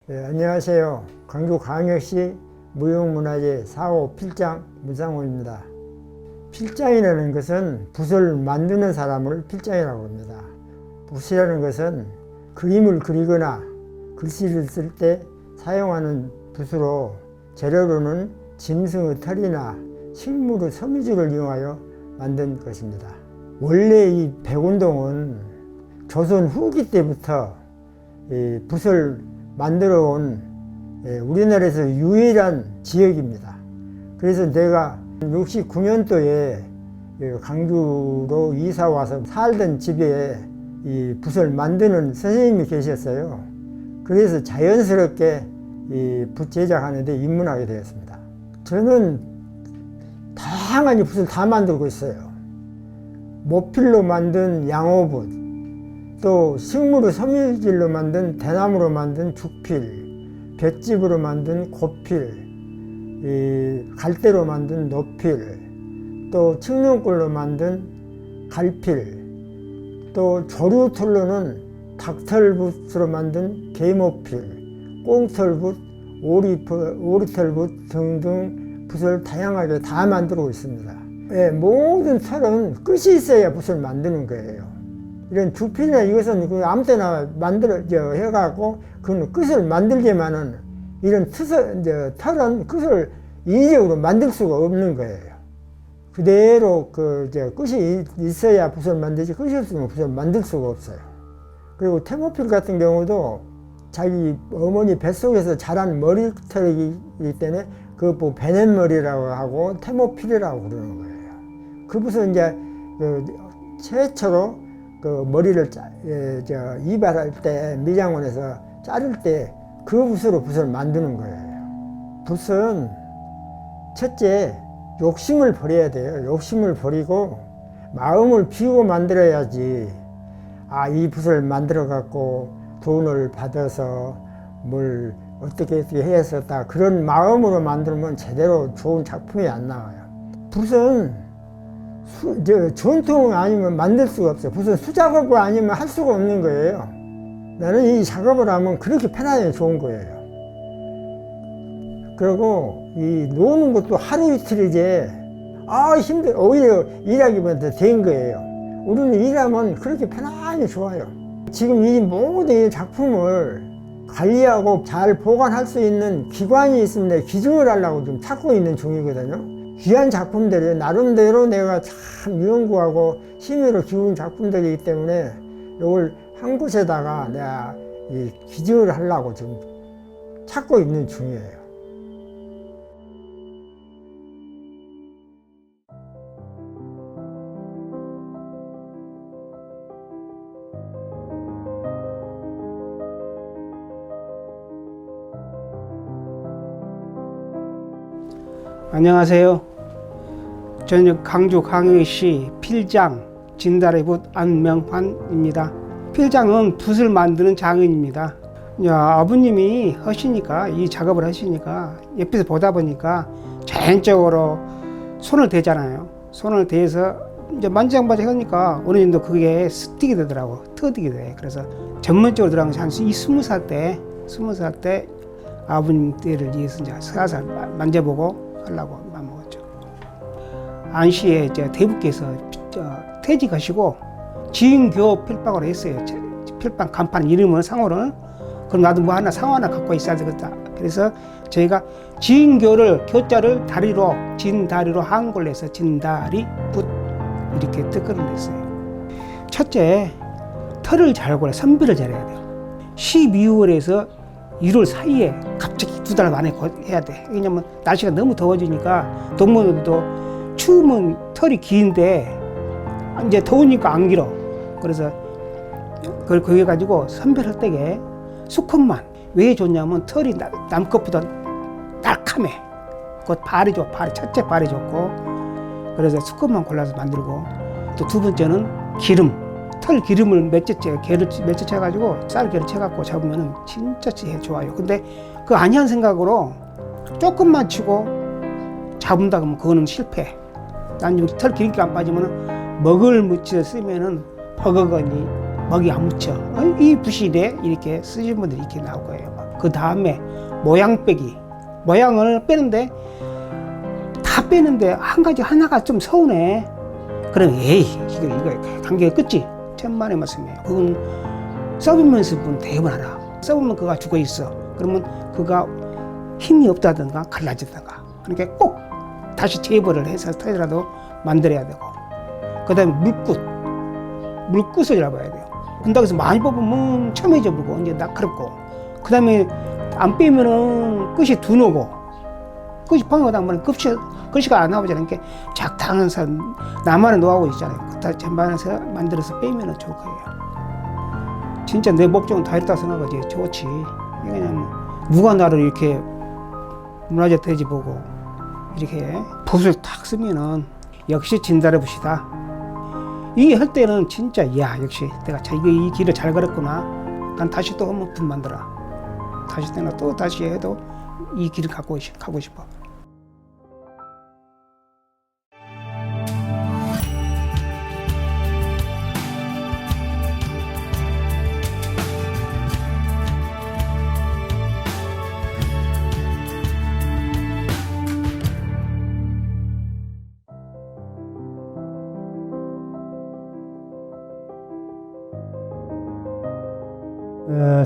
안녕하세요. 광주광역시 무형문화재 4호 필장 문상호입니다. 필장이라는 것은 붓을 만드는 사람을 필장이라고 합니다. 붓이라는 것은 그림을 그리거나 글씨를 쓸 때 사용하는 붓으로 재료로는 짐승의 털이나 식물의 섬유질을 이용하여 만든 것입니다. 원래 이 백운동은 조선 후기 때부터 이 붓을 만들어 온 우리나라에서 유일한 지역입니다. 그래서 내가 69년도에 강주로 이사 와서 살던 집에 이 붓을 만드는 선생님이 계셨어요. 그래서 자연스럽게 이 붓 제작하는데 입문하게 되었습니다. 저는 다양한 붓을 다 만들고 있어요. 모필로 만든 양호붓, 또 식물의 섬유질로 만든 대나무로 만든 죽필, 볏짚으로 만든 고필, 갈대로 만든 노필, 또 칡눈꿀로 만든 갈필, 또 조류털로는 닭털붓으로 만든 계모필, 꽁털붓, 오리털붓 등등 붓을 다양하게 다 만들고 있습니다. 모든 털은 끝이 있어야 붓을 만드는 거예요. 이런 죽필이나 이것은 아무 때나 해갖고 그 끝을 만들지만은 이런 털은 끝을 인위적으로 만들 수가 없는 거예요. 그대로 끝이 있어야 붓을 만들지, 끝이 없으면 붓을 만들 수가 없어요. 그리고 테모필 같은 경우도 자기 어머니 뱃속에서 자란 머리털이기 때문에 그 베넷머리라고 하고 테모필이라고 그러는 거예요. 그 붓은 이제 최초로 머리를 이발할 때 미장원에서 자를 때 그 붓으로 붓을 만드는 거예요. 붓은 첫째 욕심을 버려야 돼요. 욕심을 버리고 마음을 비우고 만들어야지. 이 붓을 만들어 갖고 돈을 받아서 뭘 어떻게 해서 그런 마음으로 만들면 제대로 좋은 작품이 안 나와요. 붓은 전통 아니면 만들 수가 없어요. 붓은 수작업 아니면 할 수가 없는 거예요. 나는 이 작업을 하면 그렇게 편하게 좋은 거예요. 그리고 이 노는 것도 하루 이틀이지 오히려 일하기보다 된 거예요. 우리는 일하면 그렇게 편안히 좋아요. 지금 이 모든 작품을 관리하고 잘 보관할 수 있는 기관이 있는데 기증을 하려고 좀 찾고 있는 중이거든요. 귀한 작품들이 나름대로 내가 참 연구하고 심의로 기운 작품들이기 때문에 이걸 한 곳에다가 내가 기증을 하려고 지금 찾고 있는 중이에요. 안녕하세요. 저는 광주광역시 필장 진달래붓 안명환입니다. 필장은 붓을 만드는 장인입니다. 아버님이 하시니까, 이 작업을 하시니까 옆에서 보다 보니까 자연적으로 손을 대잖아요. 손을 대서 이제 만지작만지작 하니까 어느 정도 그게 습득이 되더라고. 터득이 돼. 그래서 전문적으로 들어간 게 한 20살 때 아버님 때를 위해서 이제 살살 만져보고 하려고 마음먹었죠. 안시에 대부께서 퇴직하시고 지인교 필방으로 했어요. 필방 간판 이름은 상호를. 그럼 나도 뭐 하나 상호 하나 갖고 있어야 되겠다. 그래서 저희가 지인교를 교자를 다리로 진다리로 한글로 해서 진다리 붓 이렇게 뜻글을 냈어요. 첫째, 털을 잘 골라 선별을 잘해야 돼요. 12월에서 1월 사이에 갑자기 2달 만에 해야 돼. 왜냐면 날씨가 너무 더워지니까 동물들도 추우면 털이 긴데 이제 더우니까 안 길어. 그래서 그걸 그게 가지고 선별할 때에 수컷만 왜 좋냐면 털이 남 것보다 날카매. 그 발이 좋아. 첫째 발이 좋고. 그래서 수컷만 골라서 만들고, 또 두 번째는 기름. 털 기름을 몇째 쳐가지고 쌀개를 쳐갖고 잡으면은 진짜 좋아요. 근데 그 아니한 생각으로 조금만 치고 잡은다 그러면 그거는 실패. 난 털 기름기 안 빠지면은 먹을 묻혀 쓰면은 버거거니 먹이 안 묻혀. 이 붓이래 이렇게 쓰신 분들이 이렇게 나올 거예요. 그 다음에 모양 빼기. 모양을 빼는데 다 빼는데 한 가지 하나가 좀 서운해. 그럼 에이 이거 관계가 끝지. 천만의 말씀이에요. 그건 서브면서 분 대부분 알아. 서브면 그가 죽어 있어. 그러면 그가 힘이 없다든가 갈라지든가. 그러니까 꼭 다시 재벌을 해서라도 만들어야 되고. 그 다음에 물끝을 잡아야 돼요. 근다고 해서 많이 뽑으면 첨해져 버리고 이제 날카롭고. 그 다음에 안 빼면은 끝이 둔하고. 끝이 방어하다 보면 글씨가 안 나오잖아요. 그러니까 작당한 사람, 나만의 노하우 있잖아요. 다 전반에서 만들어서 빼면은 좋을 거예요. 진짜 내 목적은 다 이렇다 생각하지. 좋지. 왜냐면 누가 나를 이렇게 문화재 돼지 보고 이렇게 붓을 탁 쓰면은 역시 진달래 붓이다. 이게 할 때는 진짜 야 역시 내가 이 길을 잘 걸었구나. 난 다시 또 한번 붓 만들어. 다시 내가 또 다시 해도 이 길을 가고 싶어.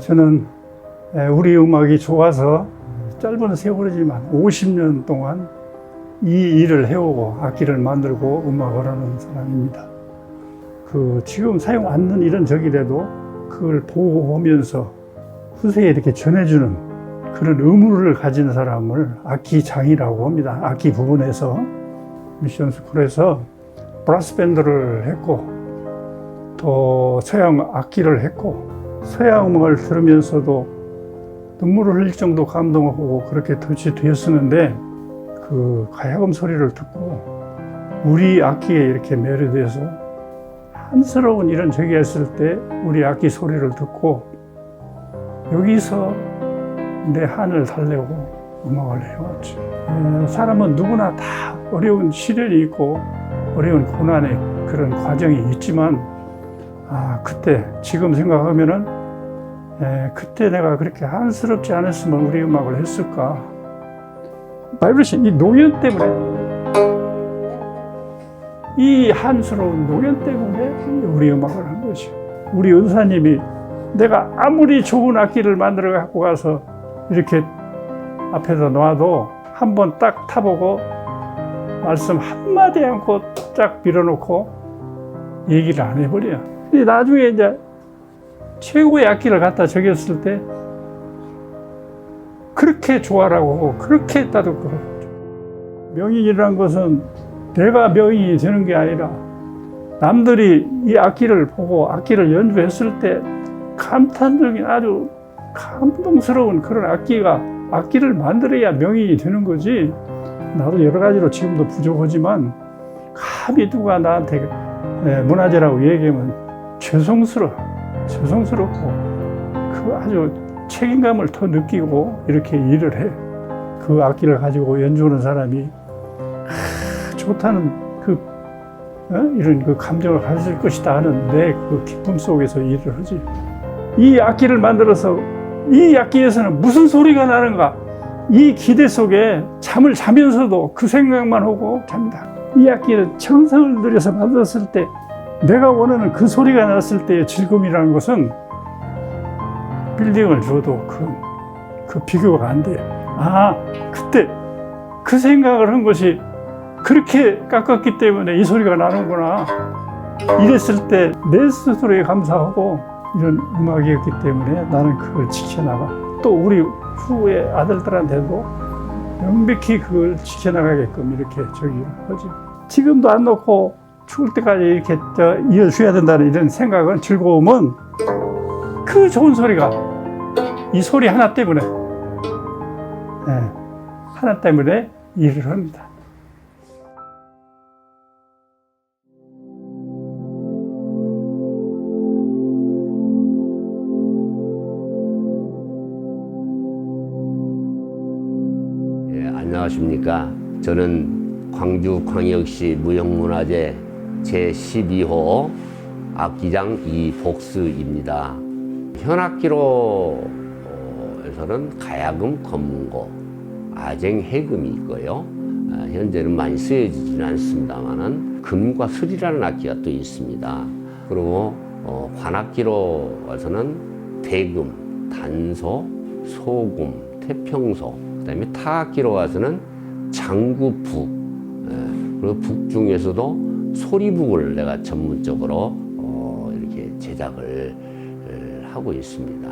저는 우리 음악이 좋아서 짧은 세월이지만 50년 동안 이 일을 해오고 악기를 만들고 음악을 하는 사람입니다. 지금 사용 않는 이런 적이라도 그걸 보호하면서 후세에 이렇게 전해주는 그런 의무를 가진 사람을 악기장이라고 합니다. 악기 부분에서 미션 스쿨에서 브라스 밴드를 했고 또 서양 악기를 했고 서양 음악을 들으면서도 눈물을 흘릴 정도 감동하고 그렇게 되었었는데 그 가야금 소리를 듣고 우리 악기에 이렇게 매료돼서 한스러운 이런 적이 있을 때 우리 악기 소리를 듣고 여기서 내 한을 달래고 음악을 해왔죠. 사람은 누구나 다 어려운 시련이 있고 어려운 고난의 그런 과정이 있지만 그때 지금 생각하면은 그때 내가 그렇게 한스럽지 않았으면 우리 음악을 했을까. 바이브레이션, 이 노연 때문에 이 한스러운 노연 때문에 우리 음악을 한 것이. 우리 은사님이 내가 아무리 좋은 악기를 만들어 갖고 가서 이렇게 앞에서 놔도 한번 딱 타보고 말씀 한마디 않고 쫙 밀어놓고 얘기를 안 해버려. 근데 나중에 이제 최고의 악기를 갖다 적였을 때 그렇게 좋아라고 하고 그렇게 했다도 그러고. 명인이라는 것은 내가 명인이 되는 게 아니라 남들이 이 악기를 보고 악기를 연주했을 때 감탄적인 아주 감동스러운 그런 악기를 만들어야 명인이 되는 거지. 나도 여러 가지로 지금도 부족하지만 감히 누가 나한테 문화재라고 얘기하면 죄송스럽고 그 아주 책임감을 더 느끼고 이렇게 일을 해. 그 악기를 가지고 연주하는 사람이 좋다는 이런 그 감정을 가질 것이다 하는 내 그 기쁨 속에서 일을 하지. 이 악기를 만들어서 이 악기에서는 무슨 소리가 나는가, 이 기대 속에 잠을 자면서도 그 생각만 하고 잡니다. 이 악기를 정성을 들여서 만들었을 때 내가 원하는 그 소리가 났을 때의 즐거움이라는 것은 빌딩을 줘도 그 비교가 안 돼요. 그때 그 생각을 한 것이 그렇게 깎았기 때문에 이 소리가 나는구나. 이랬을 때 내 스스로에 감사하고 이런 음악이었기 때문에 나는 그걸 지켜나가. 또 우리 후의 아들들한테도 명백히 그걸 지켜나가게끔 이렇게 저기를 하지. 지금도 안 놓고 죽을 때까지 이렇게 이어줘야 된다는 이런 생각은, 즐거움은 그 좋은 소리가 이 소리 하나 때문에 하나 때문에 일을 합니다. 안녕하십니까. 저는 광주광역시 무형문화재 제12호 악기장 이복수입니다. 현악기로 전통에서는 가야금, 검고, 아쟁, 해금이 있고요. 현재는 많이 쓰여지지는 않습니다만은 금과 슬이라는 악기가 또 있습니다. 그리고 관악기로 와서는 대금, 단소, 소금, 태평소, 그다음에 타악기로 와서는 장구, 북, 그리고 북 중에서도 소리북을 내가 전문적으로 이렇게 제작을 하고 있습니다.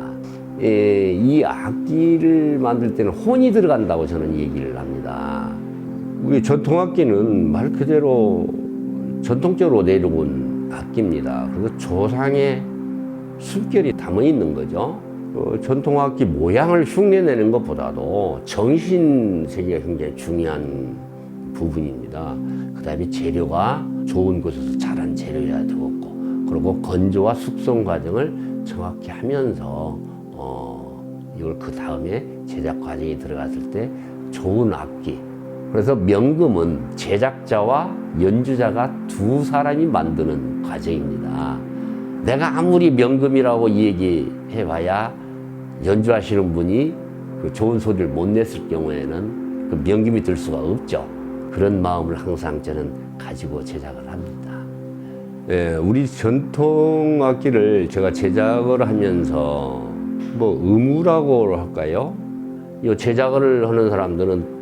이 악기를 만들 때는 혼이 들어간다고 저는 얘기를 합니다. 우리 전통악기는 말 그대로 전통적으로 내려온 악기입니다. 그리고 조상의 숨결이 담아 있는 거죠. 전통악기 모양을 흉내내는 것보다도 정신 세계가 굉장히 중요한 부분입니다. 그 다음에 재료가 좋은 곳에서 자란 재료여야 되겠고, 그리고 건조와 숙성 과정을 정확히 하면서 이걸 그 다음에 제작 과정이 들어갔을 때 좋은 악기. 그래서 명금은 제작자와 연주자가 두 사람이 만드는 과정입니다. 내가 아무리 명금이라고 얘기해봐야 연주하시는 분이 그 좋은 소리를 못 냈을 경우에는 그 명금이 들 수가 없죠. 그런 마음을 항상 저는 가지고 제작을 합니다. 우리 전통 악기를 제가 제작을 하면서 뭐 의무라고 할까요? 이 제작을 하는 사람들은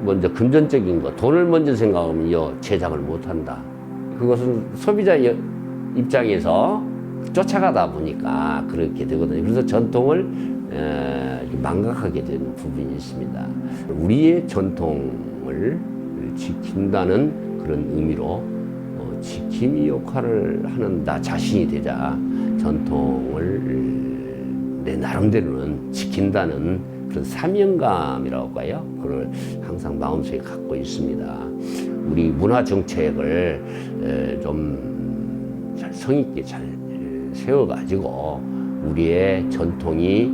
먼저 금전적인 거, 돈을 먼저 생각하면 이 제작을 못한다. 그것은 소비자 입장에서 쫓아가다 보니까 그렇게 되거든요. 그래서 전통을 망각하게 되는 부분이 있습니다. 우리의 전통을 지킨다는 그런 의미로 지킴이 역할을 하는 나 자신이 되자 전통을 내 나름대로는 지킨다는 그런 사명감이라고 할까요? 그걸 항상 마음속에 갖고 있습니다. 우리 문화 정책을 좀 잘 성의있게 잘 세워가지고 우리의 전통이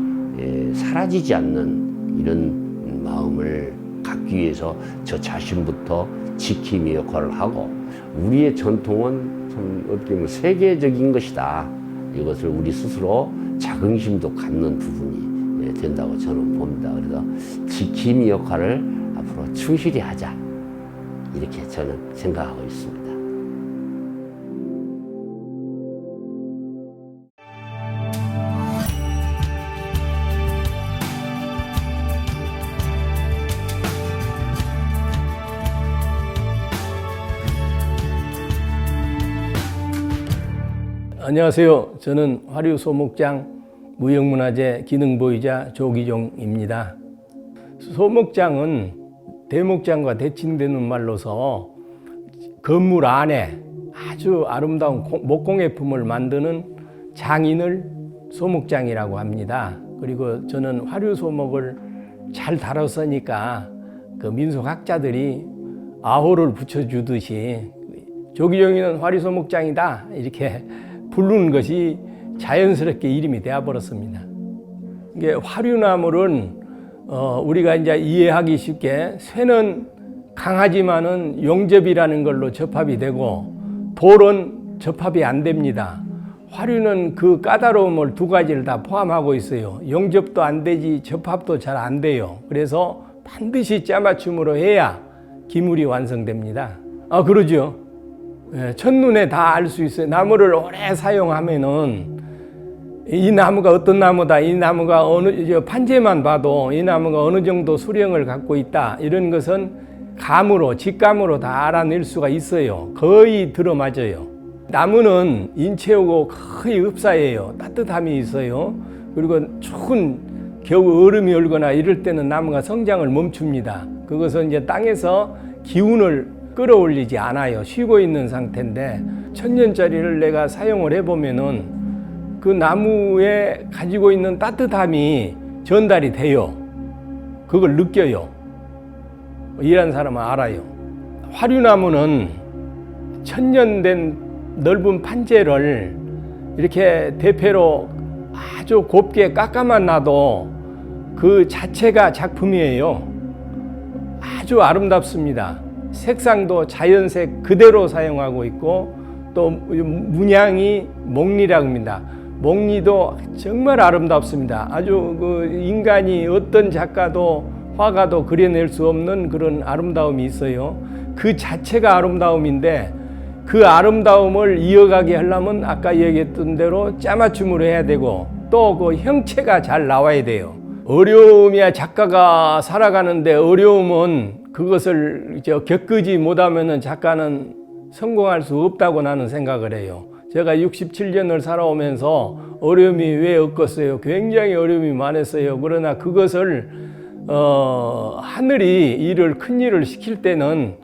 사라지지 않는 이런 마음을 갖기 위해서 저 자신부터 지킴이 역할을 하고, 우리의 전통은 참 어떻게 보면 세계적인 것이다. 이것을 우리 스스로 자긍심도 갖는 부분이 된다고 저는 봅니다. 그래서 지킴이 역할을 앞으로 충실히 하자. 이렇게 저는 생각하고 있습니다. 안녕하세요. 저는 화류소목장 무형문화재 기능보유자 조기종입니다. 소목장은 대목장과 대칭되는 말로서 건물 안에 아주 아름다운 목공예품을 만드는 장인을 소목장이라고 합니다. 그리고 저는 화류소목을 잘 다뤘으니까 그 민속학자들이 아호를 붙여주듯이 조기종이는 화류소목장이다 이렇게 부르는 것이 자연스럽게 이름이 되어버렸습니다. 이게 화류나물은 우리가 이제 이해하기 쉽게 쇠는 강하지만은 용접이라는 걸로 접합이 되고 돌은 접합이 안 됩니다. 화류는 그 까다로움을 두 가지를 다 포함하고 있어요. 용접도 안 되지 접합도 잘 안 돼요. 그래서 반드시 짜맞춤으로 해야 기물이 완성됩니다. 그러죠. 첫눈에 다 알 수 있어요. 나무를 오래 사용하면은 이 나무가 어떤 나무다, 이 나무가 판재만 봐도 이 나무가 어느 정도 수령을 갖고 있다, 이런 것은 감으로, 직감으로 다 알아낼 수가 있어요. 거의 들어맞아요. 나무는 인체하고 거의 흡사해요. 따뜻함이 있어요. 그리고 추운 겨우 얼음이 얼거나 이럴 때는 나무가 성장을 멈춥니다. 그것은 이제 땅에서 기운을 끌어올리지 않아요. 쉬고 있는 상태인데, 1000년짜리를 내가 사용을 해보면은 그 나무에 가지고 있는 따뜻함이 전달이 돼요. 그걸 느껴요. 일하는 사람은 알아요. 화류나무는 1000년 된 넓은 판재를 이렇게 대패로 아주 곱게 깎아만 놔도 그 자체가 작품이에요. 아주 아름답습니다. 색상도 자연색 그대로 사용하고 있고, 또 문양이 목리라고 합니다. 목리도 정말 아름답습니다. 아주 그 인간이 어떤 작가도 화가도 그려낼 수 없는 그런 아름다움이 있어요. 그 자체가 아름다움인데 그 아름다움을 이어가게 하려면 아까 얘기했던 대로 짜맞춤으로 해야 되고 또 그 형체가 잘 나와야 돼요. 어려움이야 작가가 살아가는데 어려움은 그것을 겪지 못하면 작가는 성공할 수 없다고 나는 생각을 해요. 제가 67년을 살아오면서 어려움이 왜 없겠어요? 굉장히 어려움이 많았어요. 그러나 그것을 하늘이 큰 일을 시킬 때는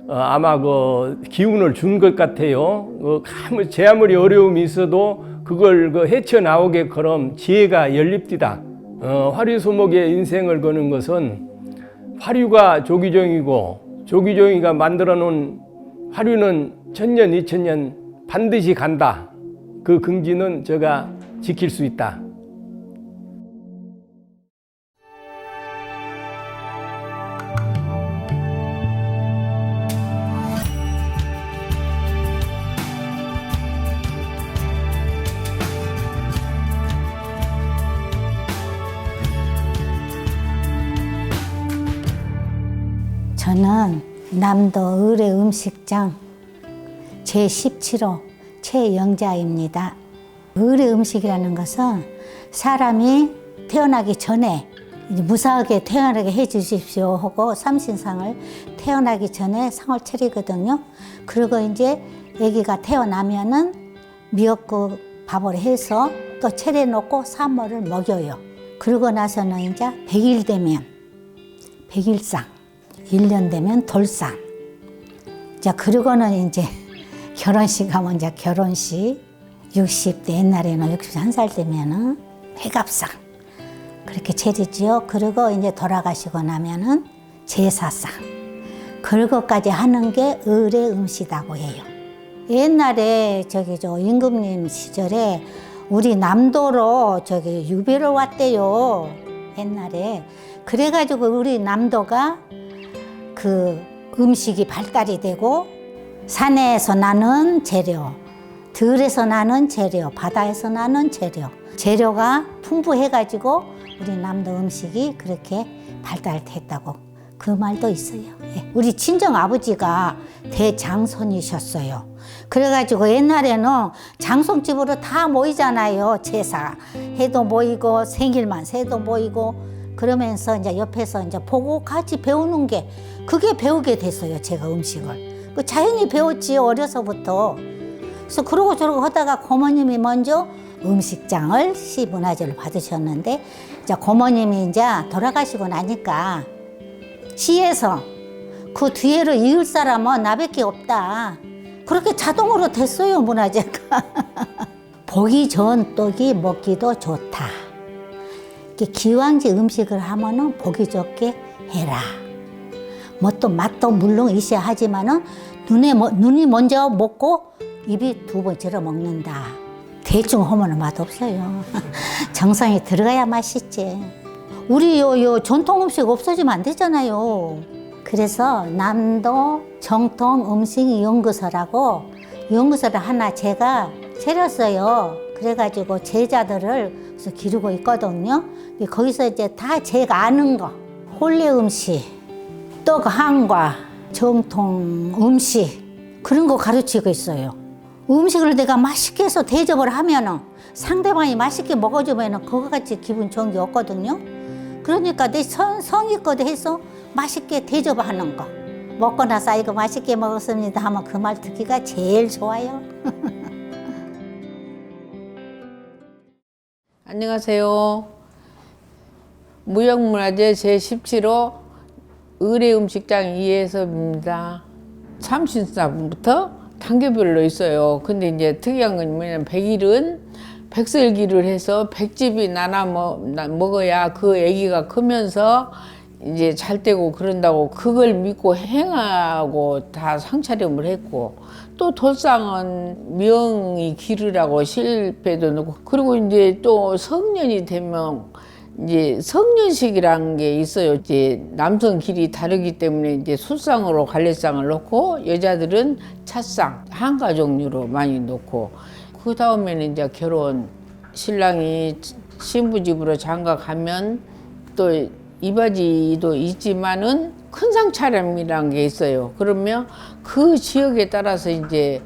아마 그 기운을 준 것 같아요. 제 아무리 어려움이 있어도 그걸 헤쳐나오게끔 지혜가 열립디다. 화류소목의 인생을 거는 것은 화류가 조기종이고 조기종이가 만들어 놓은 화류는 1000년, 2000년 반드시 간다. 그 긍지는 제가 지킬 수 있다. 저는 남도 의뢰 음식장 제17호 최영자입니다. 의뢰 음식이라는 것은 사람이 태어나기 전에 이제 무사하게 태어나게 해주십시오 하고 삼신상을 태어나기 전에 상을 차리거든요. 그리고 이제 아기가 태어나면은 미역국 밥을 해서 또 차려놓고 산모를 먹여요. 그러고 나서는 이제 100일 되면 100일상, 1년 되면 돌상. 자, 그러고는 이제 결혼식 하면 이제 결혼식, 60대 옛날에는 61살 되면은 회갑상 그렇게 차리지요. 그리고 이제 돌아가시고 나면은 제사상. 그거까지 하는 게 의례 음식이라고 해요. 옛날에 임금님 시절에 우리 남도로 유배를 왔대요. 옛날에. 그래가지고 우리 남도가 그 음식이 발달이 되고 산에서 나는 재료, 들에서 나는 재료, 바다에서 나는 재료, 재료가 풍부해가지고 우리 남도 음식이 그렇게 발달됐다고 그 말도 있어요. 예. 우리 친정 아버지가 대장손이셨어요. 그래가지고 옛날에는 장손집으로 다 모이잖아요. 제사 해도 모이고 생일만 새도 모이고 그러면서 이제 옆에서 이제 보고 같이 배우는 게 그게 배우게 됐어요. 제가 음식을. 그 자연히 배웠지 어려서부터. 그래서 그러고 저러고 하다가 고모님이 먼저 음식장을 시문화제를 받으셨는데 이제 고모님이 이제 돌아가시고 나니까 시에서 그 뒤에를 이을 사람은 나밖에 없다. 그렇게 자동으로 됐어요, 문화재가. 보기 좋은 떡이 먹기도 좋다. 기왕지 음식을 하면은 보기 좋게 해라. 뭐 또 맛도 물론 있어야 하지만은 눈이 먼저 먹고 입이 두 번째로 먹는다. 대충 하면은 맛없어요. 정성이 들어가야 맛있지. 우리 요 전통 음식 없어지면 안 되잖아요. 그래서 남도 정통 음식 연구소라고 연구소를 하나 제가 차렸어요. 그래가지고 제자들을 그래서 기르고 있거든요. 거기서 이제 다 제가 아는 거, 혼례 음식, 떡 한과, 정통 음식 그런 거 가르치고 있어요. 음식을 내가 맛있게 해서 대접을 하면은 상대방이 맛있게 먹어주면은 그거 같이 기분 좋은 게 없거든요. 그러니까 내 성의껏 해서 맛있게 대접하는 거. 먹고 나서 아이고 맛있게 먹었습니다 하면 그 말 듣기가 제일 좋아요. 안녕하세요. 무형문화재 제17호 의례음식장 이혜섭입니다. 참신상부터 단계별로 있어요. 근데 이제 특이한 건 뭐냐면 100일은 백설기를 해서 100집이 나눠 먹어야 그 아기가 크면서 이제 잘 되고 그런다고 그걸 믿고 행하고 다 상차림을 했고 또 돌상은 명이 기르라고 실패도 넣고 그리고 이제 또 성년이 되면 이제 성년식이라는 게 있어요. 이제 남성 길이 다르기 때문에 이제 술상으로 갈래상을 넣고 여자들은 찻상 한가 종류로 많이 넣고 그 다음에는 이제 결혼 신랑이 신부 집으로 장가 가면 또 이바지도 있지만은 큰 상 차림이라는 게 있어요. 그러면 그 지역에 따라서 이제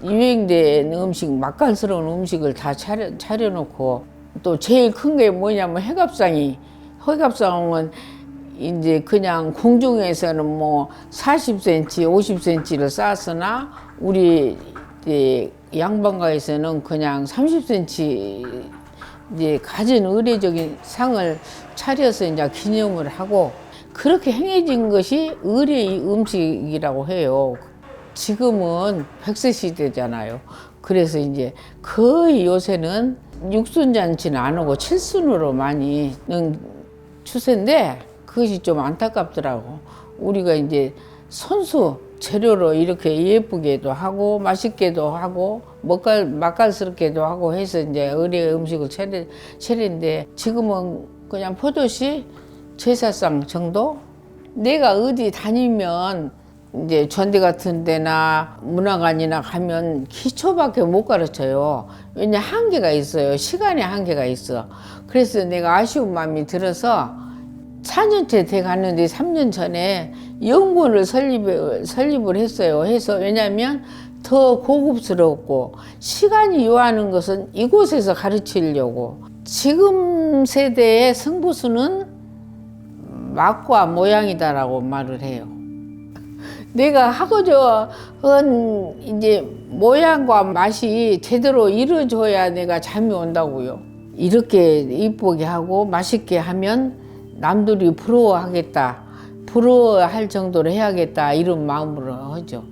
유행된 음식, 맛깔스러운 음식을 다 차려놓고 또 제일 큰 게 뭐냐면 해갑상이, 해갑상은 이제 그냥 공중에서는 뭐 40cm, 50cm를 쌓았으나 우리 이제 양반가에서는 그냥 30cm 이제 가진 의례적인 상을 차려서 이제 기념을 하고 그렇게 행해진 것이 의례 음식이라고 해요. 지금은 100세 시대잖아요. 그래서 이제 거의 요새는 육순잔치는 안 하고 칠순으로 많이 는 추세인데 그것이 좀 안타깝더라고. 우리가 이제 손수 재료로 이렇게 예쁘게도 하고 맛있게도 하고 맛깔스럽게도 하고 해서 이제 의례 음식을 차리는데 지금은 그냥 포도시 제사상 정도? 내가 어디 다니면 이제 전대 같은 데나 문화관이나 가면 기초밖에 못 가르쳐요. 왜냐 한계가 있어요. 시간에 한계가 있어. 그래서 내가 아쉬운 마음이 들어서 4년째 돼 갔는데 3년 전에 연구원을 설립을 했어요. 해서 왜냐하면 더 고급스럽고 시간이 요하는 것은 이곳에서 가르치려고. 지금 세대의 승부수는 맛과 모양이다라고 말을 해요. 내가 하고자 한 이제 모양과 맛이 제대로 이루어져야 내가 잠이 온다고요. 이렇게 이쁘게 하고 맛있게 하면 남들이 부러워하겠다, 부러워할 정도로 해야겠다 이런 마음으로 하죠.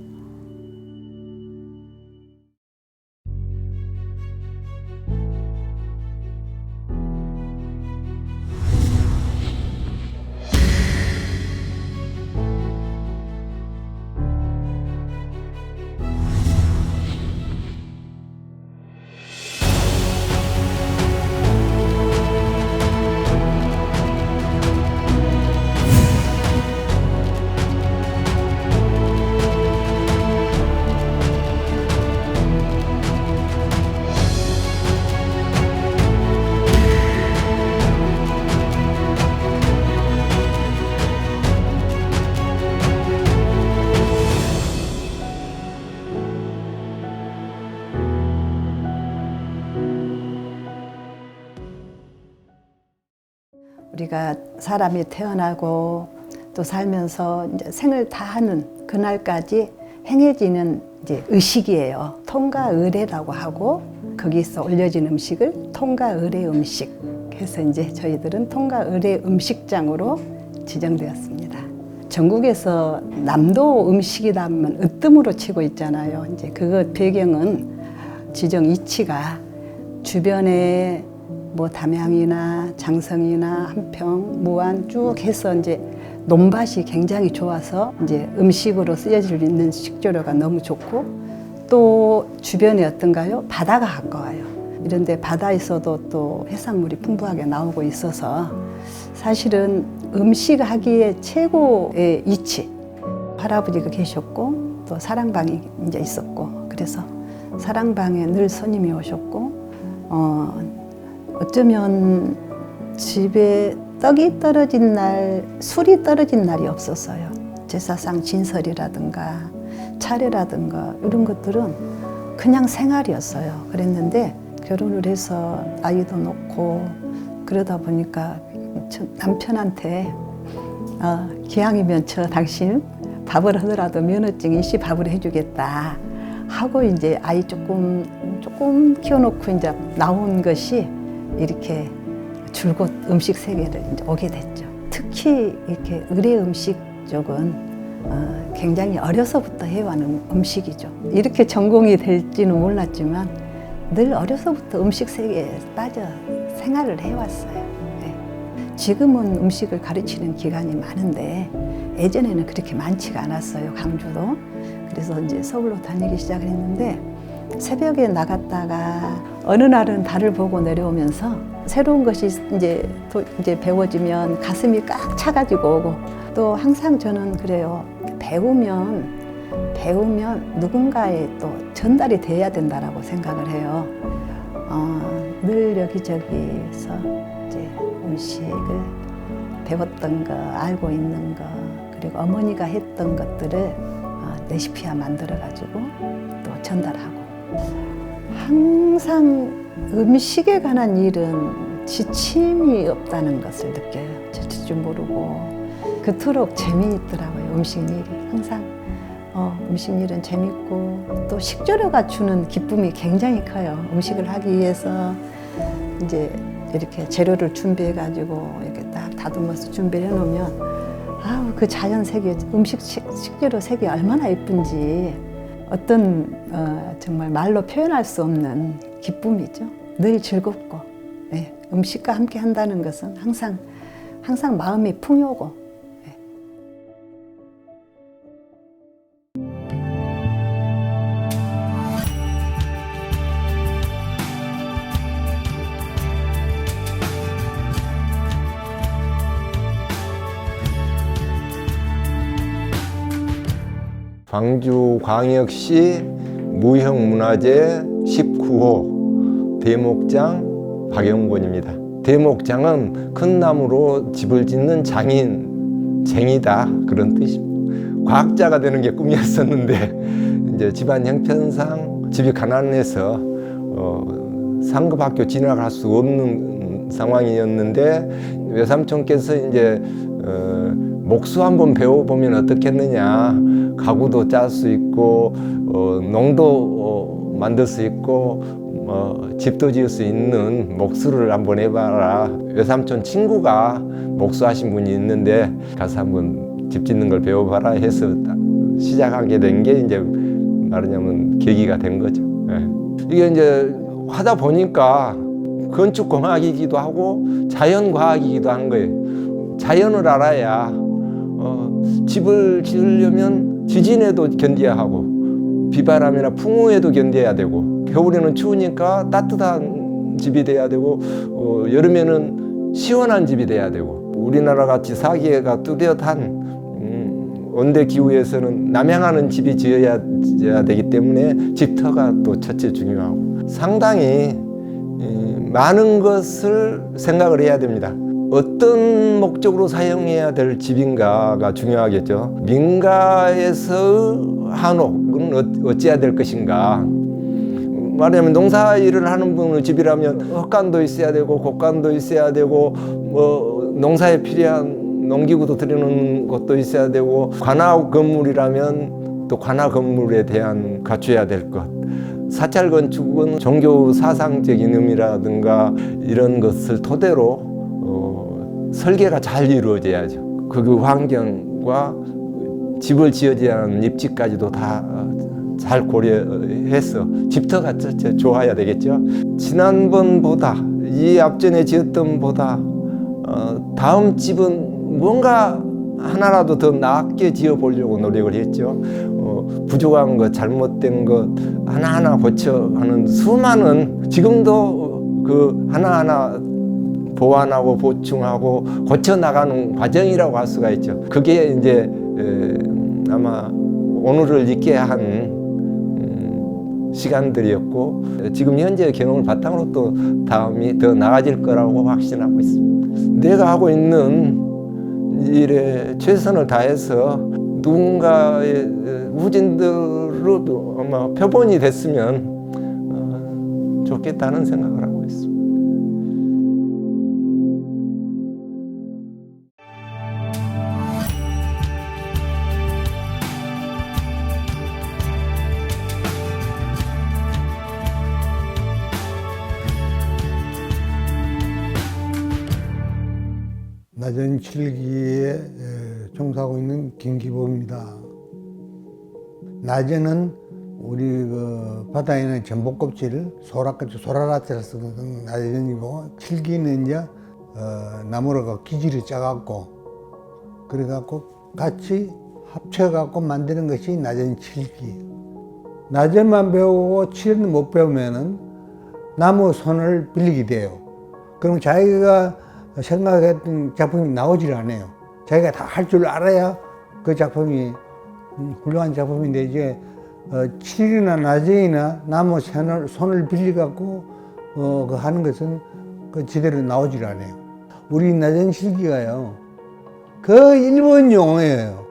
우리가 사람이 태어나고 또 살면서 이제 생을 다하는 그날까지 행해지는 이제 의식이에요. 통가의례라고 하고 거기서 올려진 음식을 통가의례 음식 해서 이제 저희들은 통가의례 음식장으로 지정되었습니다. 전국에서 남도 음식이라면 으뜸으로 치고 있잖아요. 이제 그 배경은 지정 이치가 주변에 뭐 담양이나 장성이나 한평, 무안 쭉 해서 이제 논밭이 굉장히 좋아서 이제 음식으로 쓰여질 있는 식재료가 너무 좋고 또 주변에 어떤가요? 바다가 가까워요. 이런데 바다에서도 또 해산물이 풍부하게 나오고 있어서 사실은 음식하기에 최고의 이치. 할아버지가 계셨고 또 사랑방이 이제 있었고 그래서 사랑방에 늘 손님이 오셨고 어쩌면 집에 떡이 떨어진 날, 술이 떨어진 날이 없었어요. 제사상 진설이라든가 차례라든가 이런 것들은 그냥 생활이었어요. 그랬는데 결혼을 해서 아이도 놓고 그러다 보니까 남편한테 기왕이면 당신 밥을 하더라도 면허증 일시 밥을 해주겠다 하고 이제 아이 조금 키워놓고 이제 나온 것이 이렇게 줄곧 음식 세계를 이제 오게 됐죠. 특히 이렇게 의례 음식 쪽은 굉장히 어려서부터 해와는 음식이죠. 이렇게 전공이 될지는 몰랐지만 늘 어려서부터 음식 세계에 빠져 생활을 해왔어요. 네. 지금은 음식을 가르치는 기관이 많은데 예전에는 그렇게 많지가 않았어요. 강주도. 그래서 이제 서울로 다니기 시작을 했는데 새벽에 나갔다가 어느 날은 달을 보고 내려오면서 새로운 것이 이제 배워지면 가슴이 꽉 차가지고 오고 또 항상 저는 그래요. 배우면 누군가에 또 전달이 돼야 된다라고 생각을 해요. 늘 여기저기서 이제 음식을 배웠던 거, 알고 있는 거, 그리고 어머니가 했던 것들을 레시피화 만들어가지고 또 전달하고. 항상 음식에 관한 일은 지침이 없다는 것을 느껴요. 지칠 줄 모르고. 그토록 재미있더라고요, 음식 일이. 항상 음식 일은 재밌고 또 식재료가 주는 기쁨이 굉장히 커요. 음식을 하기 위해서 이제 이렇게 재료를 준비해가지고 이렇게 딱 다듬어서 준비를 해놓으면 아우 그 자연 색이 식재료 색이 얼마나 예쁜지 어떤 정말 말로 표현할 수 없는 기쁨이죠. 늘 즐겁고 예, 음식과 함께 한다는 것은 항상 마음이 풍요고. 광주광역시 무형문화재 19호 대목장 박영권입니다. 대목장은 큰 나무로 집을 짓는 장인, 쟁이다 그런 뜻입니다. 과학자가 되는 게 꿈이었었는데 이제 집안 형편상 집이 가난해서 상급학교 진학할 수 없는 상황이었는데 외삼촌께서 이제 목수 한번 배워보면 어떻겠느냐. 가구도 짤 수 있고 농도 만들 수 있고 집도 지을 수 있는 목수를 한번 해봐라. 외삼촌 친구가 목수하신 분이 있는데 가서 한번 집 짓는 걸 배워봐라 해서 시작하게 된 게 이제 말하자면 계기가 된 거죠. 이게 이제 하다 보니까 건축공학이기도 하고 자연과학이기도 한 거예요. 자연을 알아야 집을 지으려면 지진에도 견뎌야 하고 비바람이나 풍우에도 견뎌야 되고 겨울에는 추우니까 따뜻한 집이 돼야 되고 여름에는 시원한 집이 돼야 되고 우리나라 같이 사계가 뚜렷한 온대 기후에서는 남향하는 집이 지어야 되기 때문에 집터가 또 첫째 중요하고 상당히 많은 것을 생각을 해야 됩니다. 어떤 목적으로 사용해야 될 집인가가 중요하겠죠. 민가에서 한옥은 어찌해야 될 것인가. 말하자면 농사일을 하는 분의 집이라면 헛간도 있어야 되고 곡간도 있어야 되고 농사에 필요한 농기구도 들여놓는 것도 있어야 되고 관아 건물이라면 또 관아 건물에 대한 갖춰야 될 것. 사찰 건축은 종교 사상적인 의미라든가 이런 것을 토대로 설계가 잘 이루어져야죠. 그 환경과 집을 지어져야 하는 입지까지도 다 잘 고려해서 집터가 좋아야 되겠죠. 지난번보다 이 앞전에 지었던 보다 다음 집은 뭔가 하나라도 더 낫게 지어보려고 노력을 했죠. 부족한 것, 잘못된 것 하나하나 고쳐하는 수많은 지금도 그 하나하나 보완하고 보충하고 고쳐나가는 과정이라고 할 수가 있죠. 그게 이제 아마 오늘을 있게 한 시간들이었고 지금 현재의 경험을 바탕으로 또 다음이 더 나아질 거라고 확신하고 있습니다. 내가 하고 있는 일에 최선을 다해서 누군가의 후진들로 아마 표본이 됐으면 좋겠다는 생각을 하고 있습니다. 낮은 7기에 종사하고 있는 김기범입니다. 낮에는 우리 그 바다에 있는 전복껍질, 소라라떼를 쓰는 낮은이고 7기는 이제 나무가 기질이 짜갖고 그래갖고 같이 합쳐갖고 만드는 것이 낮은 7기. 낮에만 배우고 7은 못 배우면은 나무 손을 빌리게 돼요. 그럼 자기가 생각했던 작품이 나오질 않아요. 자기가 다 할 줄 알아야 그 작품이 훌륭한 작품인데 이제 칠이나 나쟁이나 나무 손을 빌려갖고 그 하는 것은 그 제대로 나오질 않아요. 우리 나전실기가요, 그 일본 용어예요.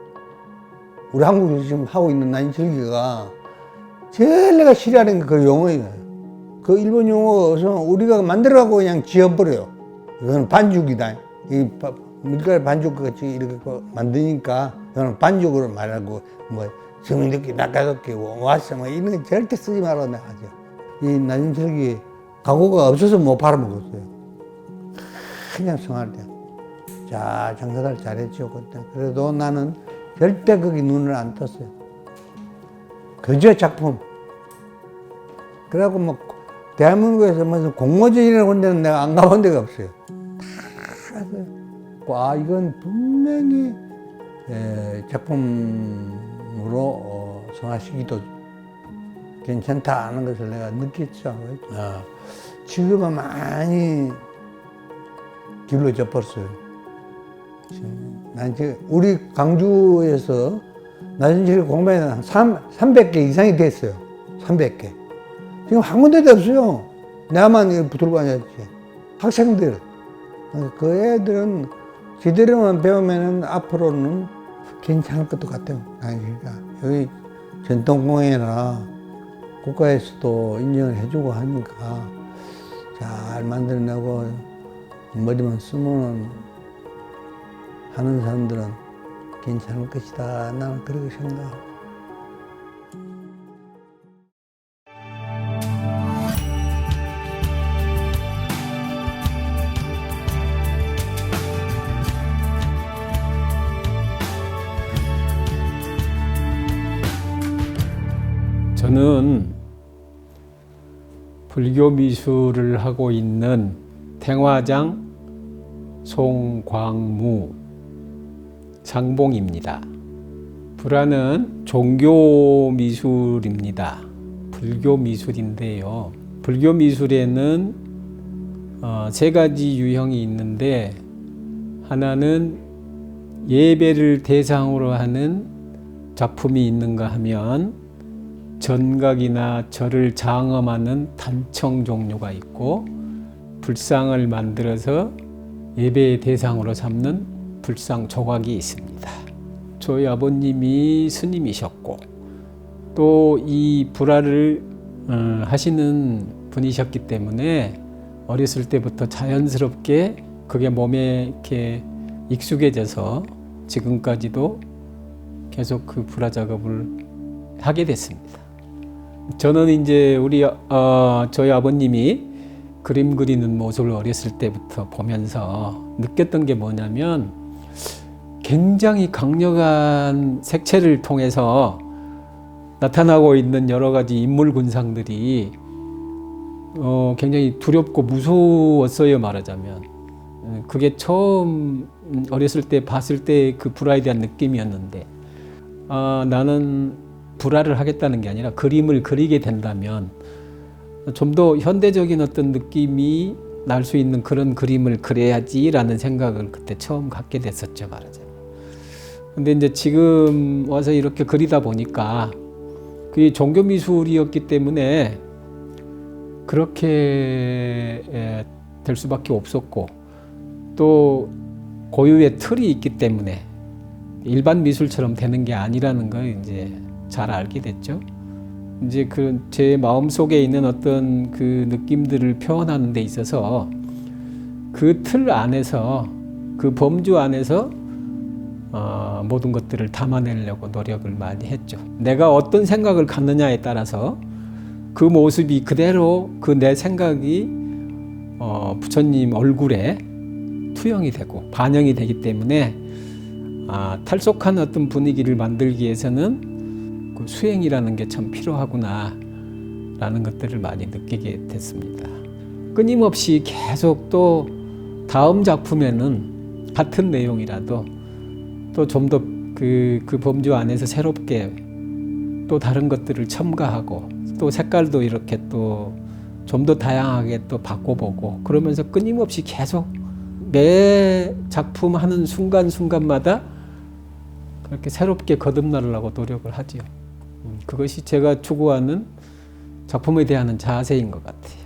우리 한국에서 지금 하고 있는 나전실기가 제일 내가 싫어하는 게 그 용어예요. 그 일본 용어에서 우리가 만들어갖고 그냥 지어버려요. 이건 반죽이다. 이 밀가루 반죽 같이 이렇게 만드니까 이거는 반죽으로 말하고 뭐 주민들끼리 낚아먹기 왔어 뭐 이런 거 절대 쓰지 말라고 내가 하죠. 이 나전실기 가구가 없어서 못 팔아먹었어요. 그냥 성할 때. 자, 장사들 잘했죠, 그때. 그래도 나는 절대 거기 눈을 안 떴어요. 그저 작품. 그래갖고 뭐, 대한민국에서 무슨 공모전이라는 데는 내가 안 가본 데가 없어요. 다 갔어요. 와, 이건 분명히 작품으로 성화시키도 괜찮다 하는 것을 내가 느꼈죠. 지금은 많이 길러져 버렸어요. 난 지금 우리 광주에서 나전실기 공부에는 한 300개 이상이 됐어요. 300개. 지금 한 군데도 없어요. 내가만 붙들고 앉았지. 학생들. 그 애들은 제대로만 배우면은 앞으로는 괜찮을 것도 같아요. 그러니까 여기 전통공예나 국가에서도 인정을 해주고 하니까 잘 만들어내고 머리만 쓰면 하는 사람들은 괜찮을 것이다. 나는 그렇게 생각하고. 저는 불교 미술을 하고 있는 탱화장 송광무 장봉입니다. 불화는 종교 미술입니다. 불교 미술인데요. 불교 미술에는 세 가지 유형이 있는데, 하나는 예배를 대상으로 하는 작품이 있는가 하면 전각이나 절을 장엄하는 단청 종류가 있고, 불상을 만들어서 예배의 대상으로 삼는 불상 조각이 있습니다. 저희 아버님이 스님이셨고 또 이 불화를 하시는 분이셨기 때문에 어렸을 때부터 자연스럽게 그게 몸에 이렇게 익숙해져서 지금까지도 계속 그 불화 작업을 하게 됐습니다. 저는 이제 저희 아버님이 그림 그리는 모습을 어렸을 때부터 보면서 느꼈던 게 뭐냐면, 굉장히 강력한 색채를 통해서 나타나고 있는 여러 가지 인물 군상들이 굉장히 두렵고 무서웠어요, 말하자면. 그게 처음 어렸을 때 봤을 때 그 불화에 대한 느낌이었는데, 나는 불화를 하겠다는 게 아니라 그림을 그리게 된다면 좀 더 현대적인 어떤 느낌이 날 수 있는 그런 그림을 그려야지라는 생각을 그때 처음 갖게 됐었죠, 말하자면. 근데 이제 지금 와서 이렇게 그리다 보니까 그게 종교 미술이었기 때문에 그렇게 될 수밖에 없었고, 또 고유의 틀이 있기 때문에 일반 미술처럼 되는 게 아니라는 걸 이제 잘 알게 됐죠. 이제 그 제 마음 속에 있는 어떤 그 느낌들을 표현하는 데 있어서 그 틀 안에서, 그 범주 안에서 모든 것들을 담아내려고 노력을 많이 했죠. 내가 어떤 생각을 갖느냐에 따라서 그 모습이 그대로 그 내 생각이 부처님 얼굴에 투영이 되고 반영이 되기 때문에 탈속한 어떤 분위기를 만들기 위해서는 그 수행이라는 게 참 필요하구나 라는 것들을 많이 느끼게 됐습니다. 끊임없이 계속 또 다음 작품에는 같은 내용이라도 또 좀 더 그 범주 안에서 새롭게 또 다른 것들을 첨가하고, 또 색깔도 이렇게 또 좀 더 다양하게 또 바꿔보고, 그러면서 끊임없이 계속 매 작품 하는 순간순간마다 그렇게 새롭게 거듭나려고 노력을 하지요. 그것이 제가 추구하는 작품에 대한 자세인 것 같아요.